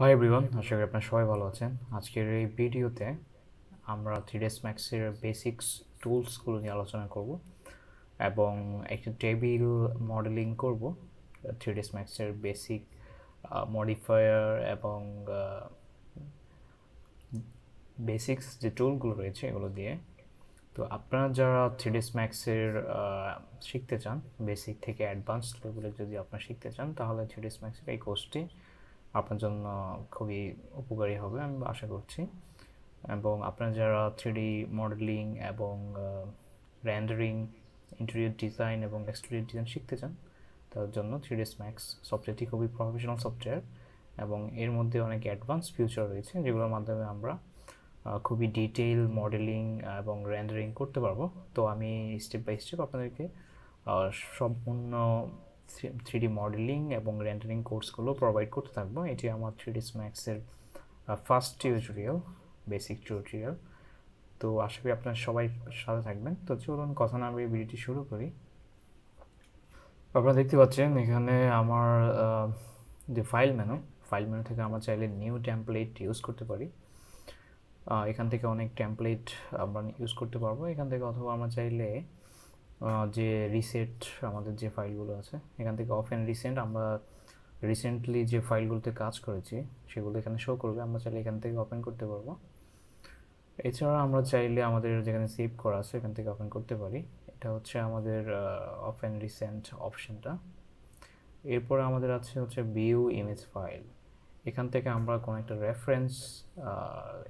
Hi everyone, আশা করি আপনারা সবাই ভালো আছেন। আজকের এই ভিডিওতে আমরা 3ds ম্যাক্সের বেসিক্স টুলসগুলো নিয়ে আলোচনা করব এবং একটা টেবিল মডেলিং করব 3ds ম্যাক্সের বেসিক মডিফায়ার এবং বেসিক্স যে টুলগুলো রয়েছে এগুলো দিয়ে। তো আপনারা যারা 3ds ম্যাক্সের শিখতে চান, বেসিক থেকে অ্যাডভান্স লেভেলে যদি আপনারা শিখতে চান, তাহলে 3ds ম্যাক্সের এই কোর্সটি আপনার জন্য খুবই উপকারী হবে আমি আশা করছি। এবং আপনারা যারা 3D মডেলিং এবং রেন্ডারিং, ইন্টেরিয়র ডিজাইন এবং এক্সটেরিয়র ডিজাইন শিখতে চান, তার জন্য 3ds ম্যাক্স সফটওয়্যারটি খুবই প্রফেশনাল সফটওয়্যার এবং এর মধ্যে অনেক অ্যাডভান্স ফিচার রয়েছে যেগুলোর মাধ্যমে আমরা খুবই ডিটেইল মডেলিং এবং রেন্ডারিং করতে পারবো। তো আমি স্টেপ বাই স্টেপ আপনাদেরকে সম্পূর্ণ 3D মডেলিং এবং রেন্ডারিং কোর্সগুলো প্রোভাইড করতে থাকবো। এটি আমার 3ds ম্যাক্সের ফার্স্ট টিউটোরিয়াল, বেসিক টিউটোরিয়াল। তো আশা করি আপনারা সবাই সাথে থাকবেন। তো চলুন কথা না বলে ভিডিওটি শুরু করি। আপনারা দেখতে পাচ্ছেন এখানে আমার যে ফাইল মেনু থেকে আমরা চাইলে নিউ টেমপ্লেট ইউজ করতে পারি। এখান থেকে অনেক টেমপ্লেট আমরা ইউজ করতে পারবো এখান থেকে, অথবা আমরা চাইলে যে রিসেট আমাদের যে ফাইলগুলো আছে এখান থেকে অফ অ্যান্ড রিসেন্ট, আমরা রিসেন্টলি যে ফাইলগুলোতে কাজ করেছি সেগুলো এখানে শো করবে, আমরা চাইলে এখান থেকে ওপেন করতে পারবো। এছাড়া আমরা চাইলে আমাদের যেখানে সেভ করা আছে এখান থেকে ওপেন করতে পারি। এটা হচ্ছে আমাদের অফ অ্যান্ড রিসেন্ট অপশনটা। এরপরে আমাদের আছে হচ্ছে ভিউ ইমেজ ফাইল। এখান থেকে আমরা কোনো একটা রেফারেন্স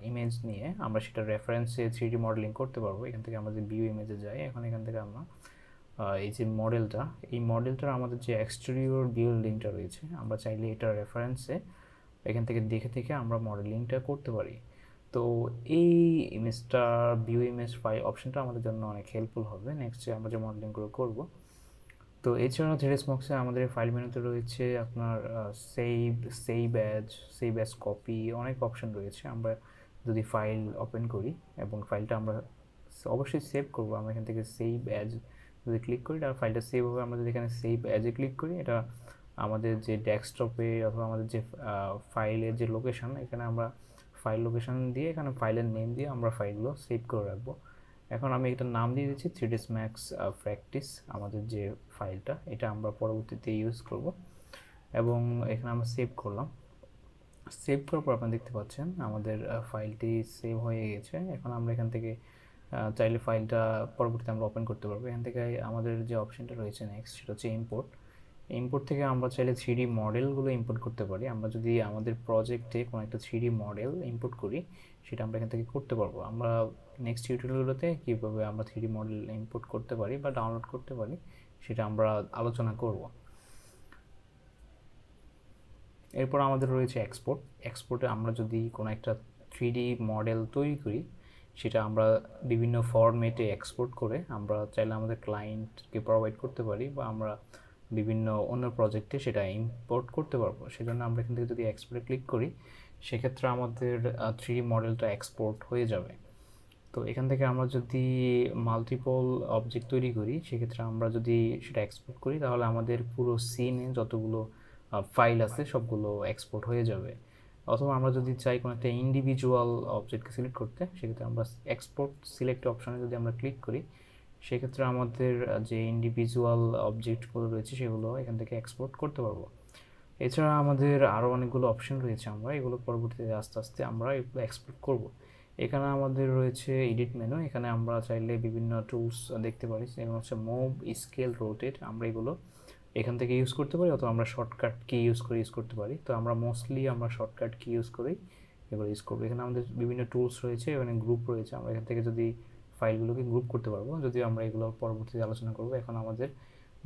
ইমেজ নিয়ে আমরা সেটা রেফারেন্সে 3D মডেলিং করতে পারবো। এখান থেকে আমরা যে ভিউ ইমেজে যাই, এখন এখান থেকে আমরা এই যে মডেলটা, এই মডেলটার আমাদের যে এক্সটেরিয়র বিল্ডিংটা রয়েছে আমরা চাইলে এটার রেফারেন্সে এখান থেকে দেখে দেখে আমরা মডেলিংটা করতে পারি। তো এই ইমেজটা ভিউ ইমেজ ফাইল অপশনটা আমাদের জন্য অনেক হেল্পফুল হবে নেক্সট আমরা যে মডেলিংগুলো করব। তো এছাড়া 3ds ম্যাক্সে আমাদের ফাইল মেনুতে রয়েছে আপনার সেভ অ্যাজ কপি, অনেক অপশন রয়েছে। আমরা যদি ফাইল ওপেন করি এবং ফাইলটা আমরা অবশ্যই সেভ করব, আমরা এখান থেকে সেভ অ্যাজ যদি ক্লিক করি আর ফাইলটা সেভ হবে। আমরা যদি এখানে সেভ অ্যাজে ক্লিক করি, এটা আমাদের যে ডেস্কটপে অথবা আমাদের যে ফাইলের যে লোকেশন, এখানে আমরা ফাইল লোকেশন দিয়ে এখানে ফাইলের নেম দিয়ে আমরা ফাইলগুলো সেভ করে রাখবো। এখন আমি এটার নাম দিয়ে দিচ্ছি 3ds ম্যাক্স প্র্যাকটিস, আমাদের যে ফাইলটা এটা আমরা পরবর্তীতে ইউজ করব। এবং এখানে আমরা সেভ করলাম। সেভ করার পর আপনারা দেখতে পাচ্ছেন আমাদের ফাইলটি সেভ হয়ে গেছে। এখন আমরা এখান থেকে চাইলে ফাইলটা পরবর্তীতে আমরা ওপেন করতে পারবো। এখান থেকে আমাদের যে অপশনটা রয়েছে নেক্সট, সেটা হচ্ছে ইম্পোর্ট থেকে আমরা চাইলে 3D মডেলগুলো ইম্পোর্ট করতে পারি। আমরা যদি আমাদের প্রজেক্টে কোনো একটা 3D মডেল ইম্পোর্ট করি, সেটা আমরা এখান থেকে করতে পারবো। আমরা নেক্সট টিউটোরিয়ালগুলোতে কীভাবে আমরা 3D মডেল ইম্পোর্ট করতে পারি বা ডাউনলোড করতে পারি সেটা আমরা আলোচনা করব। এরপর আমাদের রয়েছে এক্সপোর্টে আমরা যদি কোনো একটা 3D মডেল তৈরি করি, সেটা আমরা বিভিন্ন ফরম্যাটে এক্সপোর্ট করে আমরা চাইলে আমাদের ক্লায়েন্টকে প্রোভাইড করতে পারি বা আমরা বিভিন্ন অন্য প্রজেক্টে সেটা ইম্পোর্ট করতে পারবো। সেজন্য আমরা এখান থেকে যদি এক্সপোর্টে ক্লিক করি, সেক্ষেত্রে আমাদের 3D মডেলটা এক্সপোর্ট হয়ে যাবে। তো এখান থেকে আমরা যদি মাল্টিপল অবজেক্ট তৈরি করি, সেক্ষেত্রে আমরা যদি সেটা এক্সপোর্ট করি, তাহলে আমাদের পুরো সিনে যতগুলো ফাইল আছে সবগুলো এক্সপোর্ট হয়ে যাবে। অথবা আমরা যদি চাই কোনো একটা ইন্ডিভিজুয়াল অবজেক্টকে সিলেক্ট করতে, সেক্ষেত্রে আমরা এক্সপোর্ট সিলেক্ট অপশানে যদি আমরা ক্লিক করি, সেক্ষেত্রে আমাদের যে ইন্ডিভিজুয়াল অবজেক্টগুলো রয়েছে সেগুলো এখান থেকে এক্সপোর্ট করতে পারবো। এছাড়া আমাদের আরও অনেকগুলো অপশন রয়েছে, আমরা এগুলো পরবর্তীতে আস্তে আস্তে আমরা এগুলো এক্সপোর্ট করব। এখানে আমাদের রয়েছে এডিট মেনু, এখানে আমরা চাইলে বিভিন্ন টুলস দেখতে পারি, যেমন হচ্ছে মুভ, স্কেল, রোটেট। আমরা এগুলো এখান থেকে ইউজ করতে পারি, অথবা আমরা শর্টকাট কি ইউজ করতে পারি। তো আমরা মোস্টলি আমরা শর্টকাট কি ইউজ করেই এগুলো ইউজ করবো। এখানে আমাদের বিভিন্ন টুলস রয়েছে, এখানে গ্রুপ রয়েছে, আমরা এখান থেকে যদি ফাইলগুলোকে গ্রুপ করতে পারবো, যদিও আমরা এগুলো পরবর্তীতে আলোচনা করবো। এখন আমাদের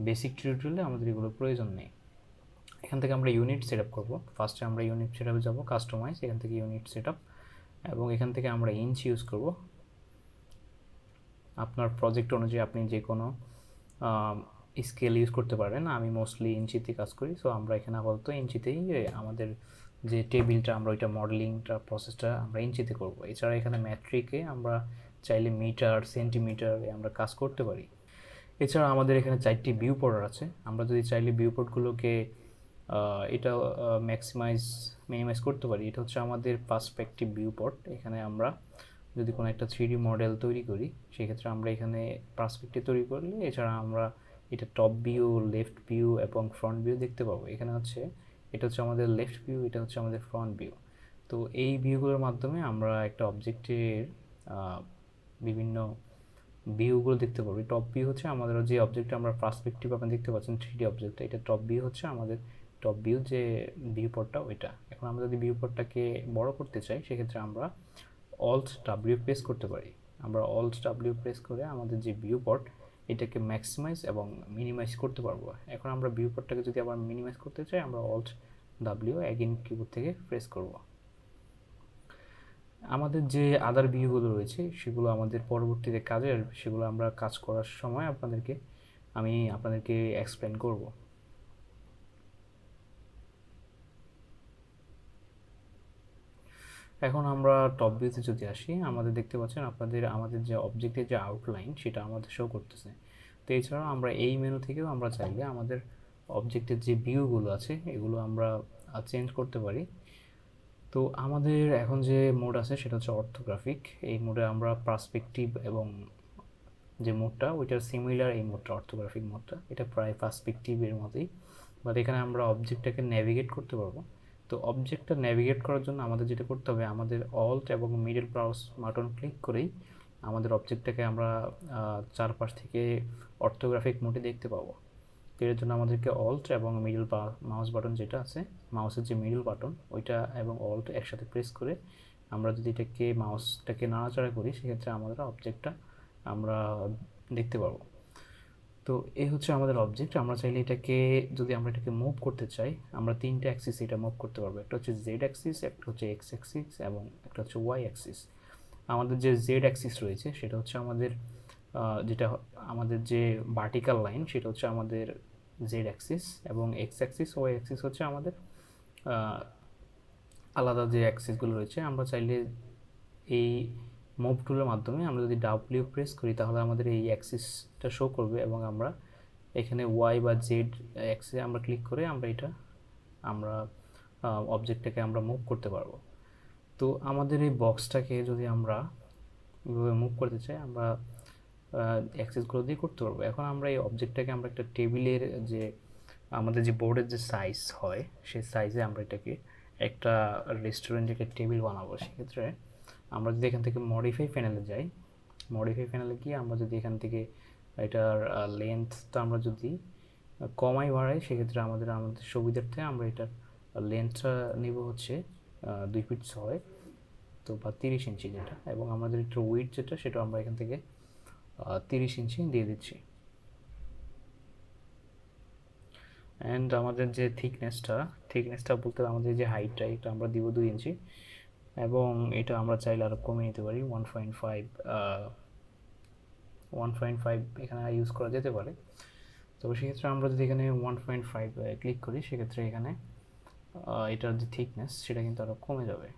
বেসিক টিউটোরিয়ালে আমাদের এগুলোর প্রয়োজন নেই। এখান থেকে আমরা ইউনিট সেট আপ করবো। ফার্স্টে আমরা ইউনিট সেট আপে যাবো, কাস্টমাইজ, এখান থেকে ইউনিট সেট আপ, এবং এখান থেকে আমরা ইঞ্চ ইউজ করব। আপনার প্রজেক্ট অনুযায়ী আপনি যে কোনো স্কেল ইউজ করতে পারেন, আমি মোস্টলি ইঞ্চিতে কাজ করি। সো আমরা এখানে আপাতত ইঞ্চিতেই আমাদের যে টেবিলটা আমরা ওইটা মডেলিংটা প্রসেসটা আমরা ইঞ্চিতে করব। এছাড়া এখানে ম্যাট্রিকে আমরা চাইলে মিটার, সেন্টিমিটারে আমরা কাজ করতে পারি। এছাড়া আমাদের এখানে 4টি ভিউ পোর্ট আছে। আমরা যদি চাইলে ভিউ পোর্টগুলোকে এটা ম্যাক্সিমাইজ মিনিমাইজ করতে পারি। এটা হচ্ছে আমাদের পার্সপেক্টিভ ভিউপট। এখানে আমরা যদি কোনো একটা 3D মডেল তৈরি করি, সেক্ষেত্রে আমরা এখানে পার্সপেক্টিভ তৈরি করলে এছাড়া আমরা এটা টপ ভিউ, লেফট ভিউ এবং ফ্রন্ট ভিউ দেখতে পাবো। এখানে হচ্ছে এটা হচ্ছে আমাদের লেফট ভিউ, এটা হচ্ছে আমাদের ফ্রন্ট ভিউ। তো এই ভিউগুলোর মাধ্যমে আমরা একটা অবজেক্টের বিভিন্ন ভিউগুলো দেখতে পারবো। টপ ভিউ হচ্ছে আমাদের যে অবজেক্টটা আমরা পার্সপেক্টিভ আপনি দেখতে পাচ্ছেন 3D অবজেক্টটা, এটা টপ ভিউ হচ্ছে আমাদের টপ ভিউ যে ভিউপটটা ওইটা। এখন আমরা যদি ভিউপটটাকে বড় করতে চাই, সেক্ষেত্রে আমরা অল্ট ডাব্লিউ প্রেস করতে পারি। আমরা অল্ট ডাব্লিউ প্রেস করে আমাদের যে ভিউপট এটাকে ম্যাক্সিমাইজ এবং মিনিমাইজ করতে পারবো। এখন আমরা ভিউপটটাকে যদি আবার মিনিমাইজ করতে চাই, আমরা অল্ট ডাব্লিউ অ্যাগেন কিবোর্ড থেকে প্রেস করব। আমাদের যে আদার ভিউগুলো রয়েছে সেগুলো আমাদের পরবর্তীতে কাজে আসবে, সেগুলো আমরা কাজ করার সময় আমি আপনাদেরকে এক্সপ্লেন করব। এখন আমরা টপ ভিউতে যদি আসি, আমাদের দেখতে পাচ্ছেন আমাদের যে অবজেক্টের যে আউটলাইন সেটা আমাদের শো করতেছে। তো এছাড়াও আমরা এই মেনু থেকেও আমরা চাইলে আমাদের অবজেক্টের যে ভিউগুলো আছে এগুলো আমরা চেঞ্জ করতে পারি। তো আমাদের এখন যে মোড আছে সেটা হচ্ছে অর্থোগ্রাফিক। এই মোডে আমরা পার্সপেক্টিভ এবং যে মোডটা ওইটার সিমিলার, এই মোডটা অর্থোগ্রাফিক মোডটা, এটা প্রায় পার্সপেক্টিভের মতোই, বাট এখানে আমরা অবজেক্টটাকে ন্যাভিগেট করতে পারবো। তো অবজেক্টটা ন্যাভিগেট করার জন্য আমাদের যেটা করতে হবে, আমাদের অল্ট এবং মিডল মাউস বাটন ক্লিক করেই আমাদের অবজেক্টটাকে আমরা চারপাশ থেকে অর্থোগ্রাফিক মোডে দেখতে পাবো। তো এর জন্য আমাদেরকে অল্ট এবং মিডল মাউস বাটন যেটা আছে, মাউসের যে মিডল বাটন ওইটা এবং অল্ট একসাথে প্রেস করে আমরা যদি মাউসটাকে নাড়াচাড়া করি, সেক্ষেত্রে আমাদের অবজেক্টটা আমরা দেখতে পারবো। তো এই হচ্ছে আমাদের অবজেক্ট। আমরা চাইলে যদি আমরা এটাকে মুভ করতে চাই, আমরা তিনটে অ্যাক্সিস এটা মুভ করতে পারবো। একটা হচ্ছে জেড অ্যাক্সিস, একটা হচ্ছে এক্স অ্যাক্সিস এবং একটা হচ্ছে ওয়াই অ্যাক্সিস। আমাদের যে জেড অ্যাক্সিস রয়েছে সেটা হচ্ছে যেটা আমাদের যে ভার্টিক্যাল লাইন সেটা হচ্ছে আমাদের জেড অ্যাক্সিস, এবং এক্স অ্যাক্সিস ওয়াই অ্যাক্সিস হচ্ছে আমাদের আলাদা যে অ্যাক্সিসগুলো রয়েছে। আমরা চাইলে এই মুভ টুলের মাধ্যমে আমরা যদি ডাব্লিউ প্রেস করি, তাহলে আমাদের এই অ্যাক্সিসটা শো করবে এবং আমরা এখানে ওয়াই বা জেড অ্যাক্সিসে আমরা ক্লিক করে আমরা অবজেক্টটাকে আমরা মুভ করতে পারবো। তো আমাদের এই বক্সটাকে যদি আমরা এভাবে মুভ করতে চাই, আমরা অ্যাক্সেসগুলো দিয়ে করতে পারবো। এখন আমরা এই অবজেক্টটাকে আমরা একটা টেবিলের যে আমাদের যে বোর্ডের যে সাইজ হয় সেই সাইজে আমরা এটাকে একটা রেস্টুরেন্টে টেবিল বানাবো। সেক্ষেত্রে আমরা যদি এখান থেকে মডিফাই প্যানেলে যাই, মডিফাই প্যানেলে গিয়ে আমরা যদি এখান থেকে এটার লেন্থটা আমরা যদি কমাই বাড়াই, সেক্ষেত্রে আমাদের সুবিধার্থে আমরা এটার লেন্থটা নিব হচ্ছে 2 ফিট 6, তো বা 30 ইঞ্চি যেটা, এবং আমাদের একটু উইডথ যেটা সেটা আমরা এখান থেকে 30 ইঞ্চি দিয়ে দিচ্ছি। অ্যান্ড আমাদের যে থিকনেসটা বলতে আমাদের যে হাইটটা এটা আমরা দিব 2 ইঞ্চি, এবং এটা আমরা চাইলে আরও কমিয়ে নিতে পারি 1.5 এখানে ইউজ করা যেতে পারে। তো সেক্ষেত্রে আমরা যদি এখানে 1.5 ক্লিক করি, সেক্ষেত্রে এখানে এটার যে থিকনেস সেটা কিন্তু আরও কমে যাবে।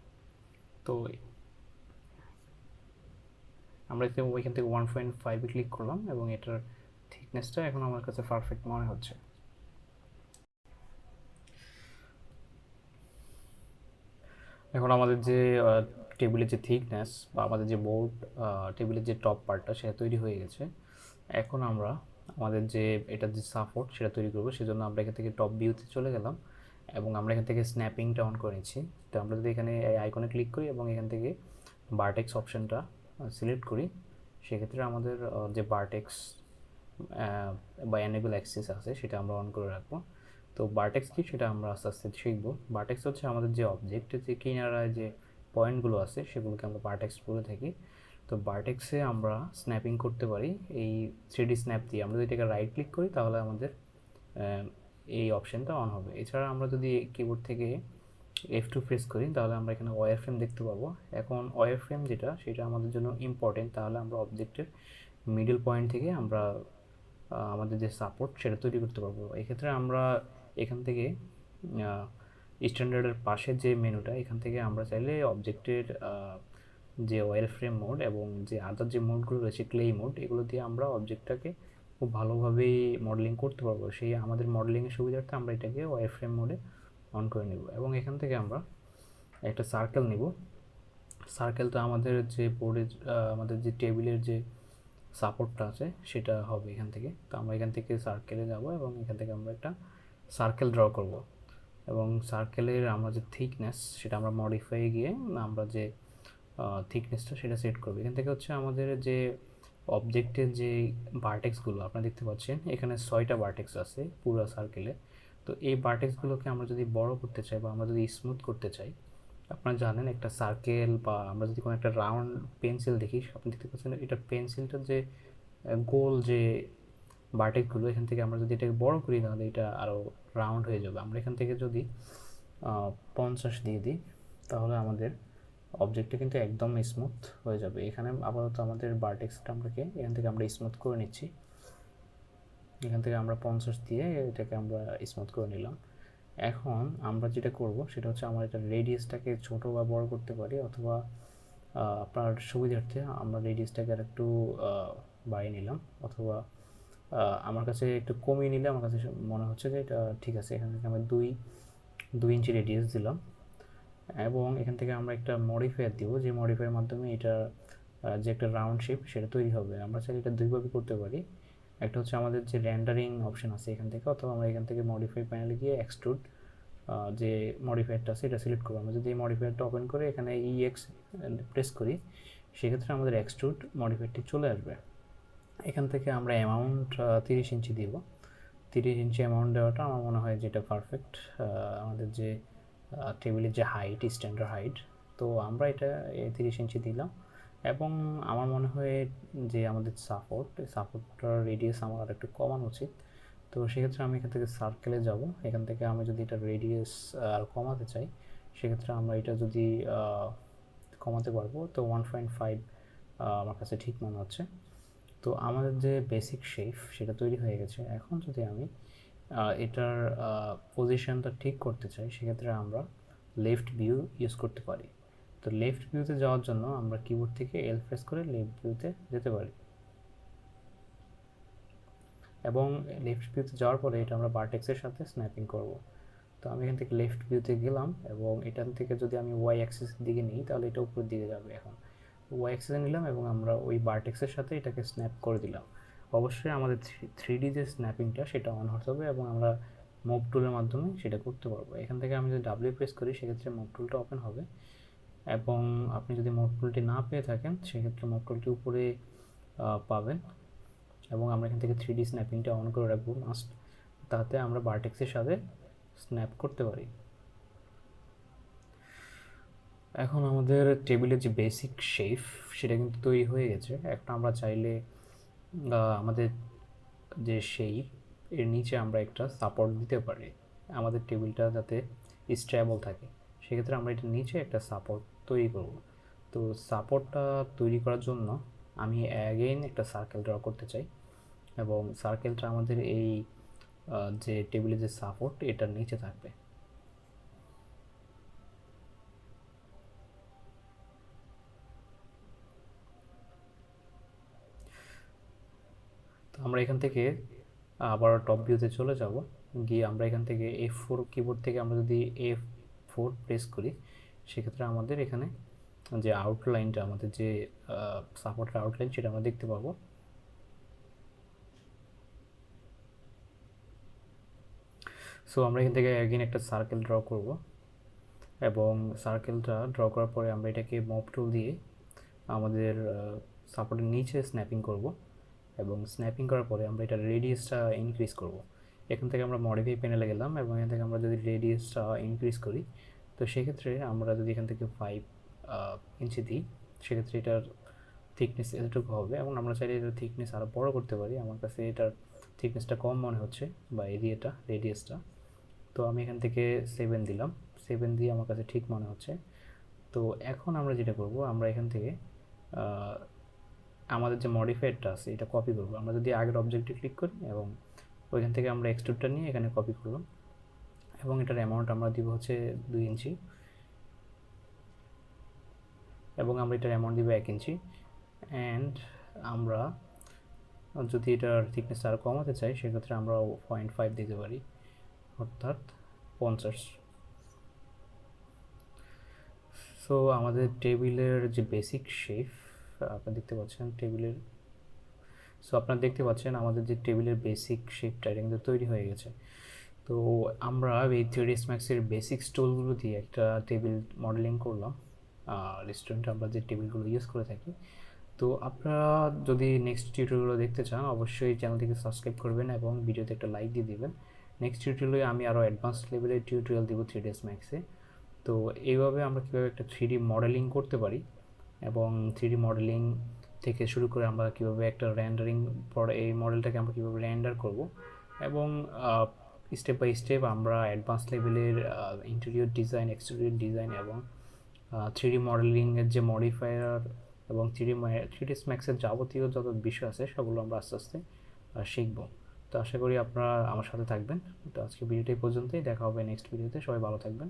তো আমরা ওইখান থেকে 1.5 ক্লিক করলাম এবং এটার থিকনেসটা এখন আমার কাছে পারফেক্ট মনে হচ্ছে। এখন আমাদের যে টেবিলের যে থিকনেস বা আমাদের যে বোর্ড টেবিলের যে টপ পার্টটা সেটা তৈরি হয়ে গেছে। এখন আমরা আমাদের যে এটার যে সাপোর্ট সেটা তৈরি করবো। সেজন্য আমরা এখান থেকে টপ ভিউতে চলে গেলাম এবং আমরা এখান থেকে স্ন্যাপিংটা অন করে নিচ্ছি। তো আমরা যদি এখানে এই আইকনে ক্লিক করি এবং এখান থেকে ভার্টেক্স অপশনটা সিলেক্ট করি, সেক্ষেত্রে আমাদের যে ভার্টেক্স বা এনেবল অ্যাক্সিস আছে সেটা আমরা অন করে রাখবো। তো ভার্টেক্স কি সেটা আমরা আস্তে আস্তে শিখবো। ভার্টেক্স হচ্ছে আমাদের যে অবজেক্টের যে কিনারায় যে পয়েন্টগুলো আছে সেগুলোকে আমরা ভার্টেক্স বলে থাকি। তো ভার্টেক্সে আমরা স্ন্যাপিং করতে পারি এই 3D স্ন্যাপ দিয়ে। আমরা যদি এটাকে রাইট ক্লিক করি তাহলে আমাদের এই অপশানটা অন হবে। এছাড়া আমরা যদি কিবোর্ড থেকে F2 প্রেস করি তাহলে আমরা এখানে ওয়্যার ফ্রেম দেখতে পাবো। এখন ওয়্যার ফ্রেম যেটা সেটা আমাদের জন্য ইম্পর্টেন্ট, তাহলে আমরা অবজেক্টের মিডল পয়েন্ট থেকে আমরা আমাদের যে সাপোর্ট সেটা তৈরি করতে পারবো। এক্ষেত্রে আমরা এখান থেকে স্ট্যান্ডার্ডের পাশের যে মেনুটা, এখান থেকে আমরা চাইলে অবজেক্টের যে ওয়্যার ফ্রেম মোড এবং যে আদার যে মোডগুলো রয়েছে ক্লেই মোড, এগুলো দিয়ে আমরা অবজেক্টটাকে খুব ভালোভাবেই মডেলিং করতে পারবো, সেই আমাদের মডেলিংয়ের সুবিধার্থে আমরা এটাকে ওয়ার ফ্রেম মোডে অন করে নেব। এবং এখান থেকে আমরা একটা সার্কেল নিব। সার্কেলটা আমাদের যে বোর্ডের আমাদের যে টেবিলের যে সাপোর্টটা আছে সেটা হবে এখান থেকে। তো আমরা এখান থেকে সার্কেলে যাব এবং এখান থেকে আমরা একটা সার্কেল ড্র করব। এবং সার্কেলের আমরা যে থিকনেস সেটা আমরা মডিফাই গিয়ে আমরা যে থিকনেসটা সেটা সেট করবো। এখান থেকে হচ্ছে আমাদের যে অবজেক্টের যে ভার্টেক্সগুলো আপনারা দেখতে পাচ্ছেন, এখানে 6টা ভার্টেক্স আছে পুরো সার্কেলে। তো এই ভার্টেক্সগুলোকে আমরা যদি বড় করতে চাই বা আমরা যদি স্মুথ করতে চাই, আপনারা জানেন একটা সার্কেল বা আমরা যদি কোনো একটা রাউন্ড পেন্সিল দেখি, আপনি দেখতে পাচ্ছেন এটা পেন্সিলটার যে গোল যে ভার্টেক্সগুলো, এখান থেকে আমরা যদি এটাকে বড় করি তাহলে এটা আরও রাউন্ড হয়ে যাবে। আমরা এখান থেকে যদি 50 দিয়ে দিই তাহলে আমাদের অবজেক্টটা কিন্তু একদম স্মুথ হয়ে যাবে। এখানে আপাতত আমাদের ভার্টেক্সটা আমরাকে এখান থেকে আমরা স্মুথ করে নিচ্ছি। এখান থেকে আমরা 50 দিয়ে এটাকে আমরা স্মুথ করে নিলাম। এখন আমরা যেটা করব সেটা হচ্ছে আমরা এটা রেডিয়াসটাকে ছোট বা বড় করতে পারি, অথবা আপনার সুবিধার্থে আমরা রেডিয়াসটাকে আর একটু বাড়িয়ে নিলাম, অথবা আমার কাছে একটু কমিয়ে নিলে আমার কাছে মনে হচ্ছে যে এটা ঠিক আছে। এখান থেকে আমরা 2 ইঞ্চি রেডিয়াস দিলাম এবং এখান থেকে আমরা একটা মডিফায়ার দিব, যে মডিফায়ারের মাধ্যমে এটা যে একটা রাউন্ড শেপ সেটা তৈরি হবে। আমরা চাইলে এটা দুইভাবে করতে পারি। একটা হচ্ছে আমাদের যে রেন্ডারিং অপশন আছে এখান থেকে, অথবা আমরা এখান থেকে মডিফাই প্যানেলে গিয়ে এক্সট্রুড যে মডিফায়ারটা আছে এটা সিলেক্ট করবো। আমরা যদি এই মডিফায়ারটা ওপেন করে এখানে EX প্রেস করি, সেক্ষেত্রে আমাদের এক্সট্রুড মডিফায়ারটি চলে আসবে। এখান থেকে আমরা অ্যামাউন্ট 30 ইঞ্চি দিব। 30 ইঞ্চি অ্যামাউন্ট দেওয়াটা আমার মনে হয় যেটা পারফেক্ট আমাদের যে টেবিলের যে হাইট, স্ট্যান্ডার্ড হাইট। তো আমরা এটা 30 ইঞ্চি দিলাম এবং আমার মনে হয় যে আমাদের সাপোর্টটার রেডিয়াস আমার আর একটু কমানো উচিত। তো সেক্ষেত্রে আমি এখান থেকে সার্কেলে যাব। এখান থেকে আমি যদি এটা রেডিয়াস আর কমাতে চাই, সেক্ষেত্রে আমরা এটা যদি কমাতে পারবো। তো 1.5 আমার কাছে ঠিক মনে হচ্ছে। তো আমাদের যে বেসিক শেপ সেটা তৈরি হয়ে গেছে। এখন যদি আমি এটার পজিশনটা ঠিক করতে চাই, সেক্ষেত্রে আমরা লেফট ভিউ ইউজ করতে পারি। তো লেফট ভিউতে যাওয়ার জন্য আমরা কিবোর্ড থেকে L প্রেস করে লেফট ভিউতে যেতে পারি এবং লেফট ভিউতে যাওয়ার পরে এটা আমরা ভার্টেক্সের সাথে স্ন্যাপিং করব। তো আমি এখান থেকে লেফট ভিউতে গেলাম এবং এখান থেকে যদি আমি ওয়াই অ্যাক্সিসের দিকে নিই তাহলে এটা উপরের দিকে যাবে। এখন ওয়াই অ্যাক্সিসে নিলাম এবং আমরা ওই ভার্টেক্সের সাথে এটাকে স্ন্যাপ করে দিলাম। অবশ্যই আমাদের 3D যে স্ন্যাপিংটা সেটা অন হতে হবে এবং আমরা মুভ টুলের মাধ্যমে সেটা করতে পারবো। এখান থেকে আমি যদি ডাব্লিউ প্রেস করি সেক্ষেত্রে মুভ টুলটা ওপেন হবে এবং আপনি যদি মুভ টুলটি না পেয়ে থাকেন সেক্ষেত্রে মুভ টুলটি উপরে পাবেন এবং আমরা এখান থেকে 3D স্ন্যাপিংটা অন করে রাখবো মাস্ট, তাতে আমরা ভার্টেক্সের সাথে স্ন্যাপ করতে পারি। এখন আমাদের টেবিলের যে বেসিক শেপ সেটা কিন্তু তৈরি হয়ে গেছে। এখন আমরা চাইলে আমাদের যে শেপ এর নিচে আমরা একটা সাপোর্ট দিতে পারি আমাদের টেবিলটা যাতে স্টেবল থাকে। সেক্ষেত্রে আমরা এটার নিচে একটা সাপোর্ট তৈরি করব। তো সাপোর্টটা তৈরি করার জন্য আমি অ্যাগেইন একটা সার্কেল ড্র করতে চাই এবং সার্কেলটা আমাদের এই যে টেবিলের যে সাপোর্ট এটার নিচে থাকবে। তো আমরা এখান থেকে আবার টপ ভিউতে চলে যাব, গিয়ে আমরা এখান থেকে F4 কিবোর্ড থেকে আমরা যদি F4 প্রেস করি, সেক্ষেত্রে আমাদের এখানে যে আউটলাইনটা আমাদের যে সাপোর্টের আউটলাইন সেটা আমরা দেখতে পাবো। সো আমরা এখান থেকে অ্যাগেন একটা সার্কেল ড্র করব এবং সার্কেলটা ড্র করার পরে আমরা এটাকে মুভ টুল দিয়ে আমাদের সাপোর্টের নিচে স্ন্যাপিং করব এবং স্ন্যাপিং করার পরে আমরা এটা রেডিয়াসটা ইনক্রিজ করব। এখান থেকে আমরা মডিফাই প্যানেলে গেলাম এবং এখান থেকে আমরা যদি রেডিয়াসটা ইনক্রিজ করি, তো সেক্ষেত্রে আমরা যদি এখান থেকে 5 ইঞ্চি দিই, সেক্ষেত্রে এটার থিকনেস এতটুকু হবে এবং আমরা চাইলে এটার থিকনেস আরও বড় করতে পারি। আমার কাছে এটার থিকনেসটা কম মনে হচ্ছে বা এরিয়াটা রেডিয়াসটা, তো আমি এখান থেকে 7 দিলাম। 7 দিয়ে আমার কাছে ঠিক মনে হচ্ছে। তো এখন আমরা যেটা করব, আমরা এখান থেকে আমাদের যে মডিফায়ারটা আছে এটা কপি করব। আমরা যদি আগের অবজেক্টে ক্লিক করি এবং ওইখান থেকে আমরা এক্সট্রুডটা নিয়ে এখানে কপি করলাম এবং এটার অ্যামাউন্ট আমরা দিব হচ্ছে 2 ইঞ্চি এবং আমরা এটার অ্যামাউন্ট দিব 1 ইঞ্চি অ্যান্ড আমরা যদি এটার থিকনেস আরও কমাতে চাই সেক্ষেত্রে আমরা 0.5 দিতে পারি, অর্থাৎ 50। সো আমাদের টেবিলের যে বেসিক শেপ আপনারা দেখতে পাচ্ছেন দেখতে পাচ্ছেন আমাদের যে টেবিলের বেসিক শেপটা এটা কিন্তু তৈরি হয়ে গেছে। তো আমরা এই 3ds ম্যাক্সের বেসিক টুলগুলো দিয়ে একটা টেবিল মডেলিং করলাম রেস্টুরেন্টে আমরা যে টেবিলগুলো ইউজ করে থাকি। তো আপনারা যদি নেক্সট টিউটোরিয়ালগুলো দেখতে চান অবশ্যই চ্যানেলটিকে সাবস্ক্রাইব করবেন এবং ভিডিওতে একটা লাইক দিয়ে দেবেন। নেক্সট টিউটোরিয়ালে আমি আরও অ্যাডভান্স লেভেলের টিউটোরিয়াল দেবো 3ds ম্যাক্সে। তো এইভাবে আমরা কীভাবে একটা 3D মডেলিং করতে পারি এবং 3D মডেলিং থেকে শুরু করে আমরা কীভাবে একটা র্যান্ডারিং পরে এই মডেলটাকে আমরা কীভাবে র্যান্ডার করব এবং স্টেপ বাই স্টেপ আমরা অ্যাডভান্স লেভেলের ইন্টেরিয়র ডিজাইন, এক্সটেরিয়র ডিজাইন এবং 3D মডেলিংয়ের যে মডিফায়ার এবং 3ds ম্যাক্সের যাবতীয় যত বিষয় আছে সেগুলো আমরা আস্তে আস্তে শিখব। তো আশা করি আপনারা আমার সাথে থাকবেন। তো আজকে ভিডিওটা এই পর্যন্তই, দেখা হবে নেক্সট ভিডিওতে। সবাই ভালো থাকবেন।